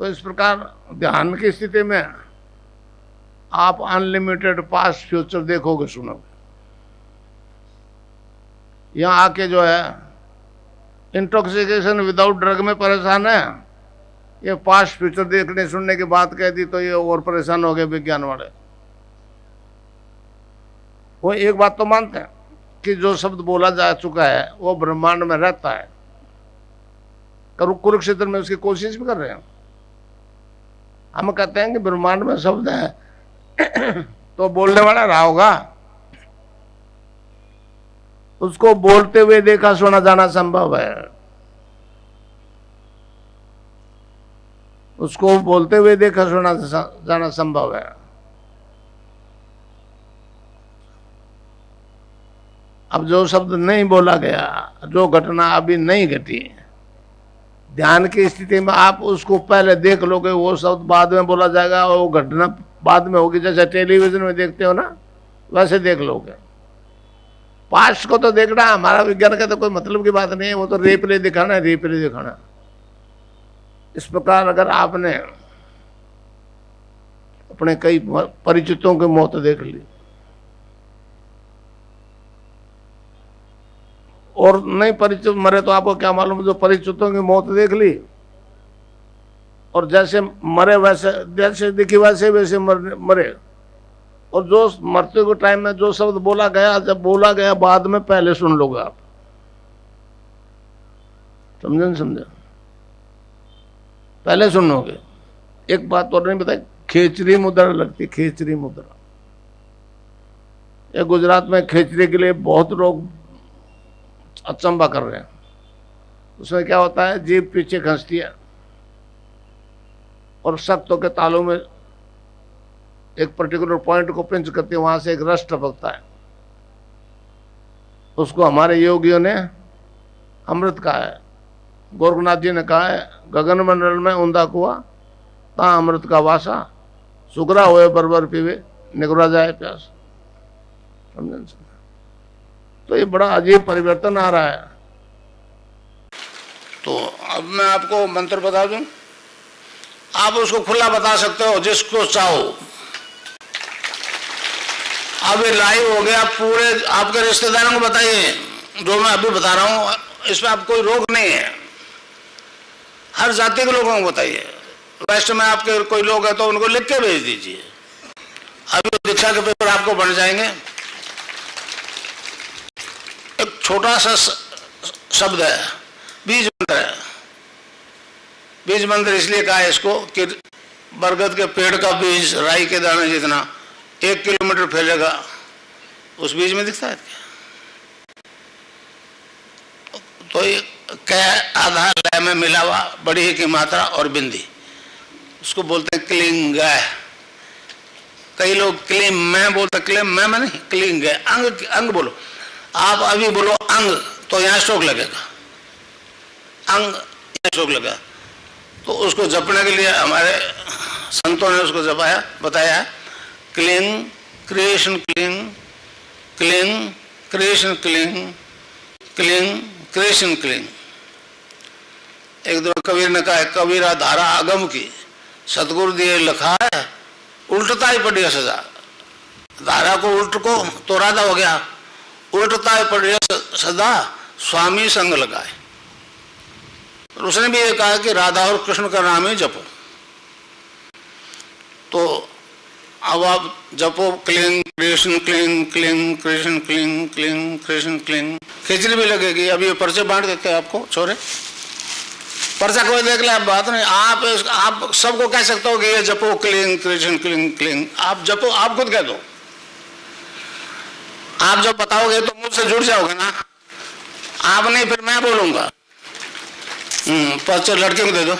तो इस प्रकार ध्यान की स्थिति में आप अनलिमिटेड पास्ट फ्यूचर देखोगे, सुनोगे। यहां आके जो है इंटॉक्सिकेशन विदाउट ड्रग में परेशान है, ये पास्ट फ्यूचर देखने सुनने की बात कह दी तो ये और परेशान हो गए विज्ञान वाले। वो एक बात तो मानते हैं कि जो शब्द बोला जा चुका है वो ब्रह्मांड में रहता है, कुरुक्षेत्र में उसकी कोशिश भी कर रहे हैं। हम कहते हैं कि ब्रह्मांड में शब्द है तो बोलने वाला रहा होगा, उसको बोलते हुए देखा सुना जाना संभव है, उसको बोलते हुए देखा सुना जाना संभव है। अब जो शब्द नहीं बोला गया, जो घटना अभी नहीं घटी, ध्यान की स्थिति में आप उसको पहले देख लोगे, वो शब्द बाद में बोला जाएगा और वो घटना बाद में होगी। जैसे टेलीविजन में देखते हो ना, वैसे देख लोगे। पास्ट को तो देखना हमारा विज्ञान का तो कोई मतलब की बात नहीं है, वो तो रिप्ले दिखाना है, रिप्ले दिखाना। इस प्रकार अगर आपने अपने कई परिचितों की मौत देख ली और नहीं परिचित मरे तो आपको क्या मालूम, जो परिचितों की मौत देख ली और जैसे मरे वैसे, जैसे दिखी वैसे वैसे मरे। और जो मरते के टाइम में जो शब्द बोला गया, जब बोला गया बाद में, पहले सुन लोगे आप। समझे समझे, पहले सुनोगे। एक बात और नहीं बताई, खेचरी मुद्रा लगती, खेचरी मुद्रा। ये गुजरात में खेचरी के लिए बहुत लोग अचंबा कर रहे हैं। उसमें क्या होता है, जीभ पीछे खींचती है और सख्तों के तालों में एक पर्टिकुलर पॉइंट को पिंच करती है, वहां से एक रस टपकता है। उसको हमारे योगियों ने अमृत कहा है। गोरखनाथ जी ने कहा है, गगन मंडल में ऊंधा कुआ, ता अमृत का वासा, सुगरा हुए बरबर पीवे, निगरा जाए प्यास। समझे? तो ये बड़ा अजीब परिवर्तन आ रहा है। तो अब मैं आपको मंत्र बता दूं, आप उसको खुला बता सकते हो जिसको चाहो। अब ये लाइव हो गया, पूरे आपके रिश्तेदारों को बताइए जो मैं अभी बता रहा हूं, इसमें आप कोई रोक नहीं है। हर जाति के लोगों को बताइए। वेस्ट में आपके कोई लोग हैं तो उनको लिख के भेज दीजिए। अभी दीक्षा के पेपर आपको बन जाएंगे। एक छोटा सा शब्द है, बीज मंत्र है। बीज मंत्र इसलिए कहा है इसको कि बरगद के पेड़ का बीज राई के दाने जितना 1 किलोमीटर फैलेगा, उस बीज में दिखता है तो ये क्या आधा लय में मिला हुआ, बड़ी ही की मात्रा और बिंदी, उसको बोलते हैं क्लिंग। कई लोग क्लीम मैं बोलते, क्लीम मैं नहीं, क्लिंग। अंग अंग बोलो, आप अभी बोलो अंग तो यहाँ स्ट्रोक लगेगा, अंग यहाँ स्ट्रोक लगा। तो उसको जपने के लिए हमारे संतों ने उसको जपाया, बताया cling creation cling, cling creation cling, cling creation cling. एक दो कबीर ने कहा है, कबीरा धारा आगम की सतगुरु दिए लखा है, उल्टता ही पड़ी है सजा। धारा को उल्ट को तो राधा हो गया, उल्टता ही पड़ी है सदा, स्वामी संग लगाए। उसने भी ये कहा कि राधा और कृष्ण का नाम ही जपो। तो अब आप जपो क्लिंग कृष्ण क्लिंग, क्लिंग कृष्ण क्लिंग, क्लिंग कृष्ण क्लिंग। खिचड़ी भी लगेगी। अब ये पर्चे बांट देते हैं आपको छोरे, पर्चा कोई देख ले, आप बात नहीं। आप सबको कह सकते हो कि ये जपो क्लिंग कृष्ण क्लिंग क्लिंग। आप जपो, आप खुद कह दो। आप जब बताओगे तो मुझसे जुड़ जाओगे ना, आप नहीं फिर मैं बोलूंगा। पर्चा लड़के को दे दो।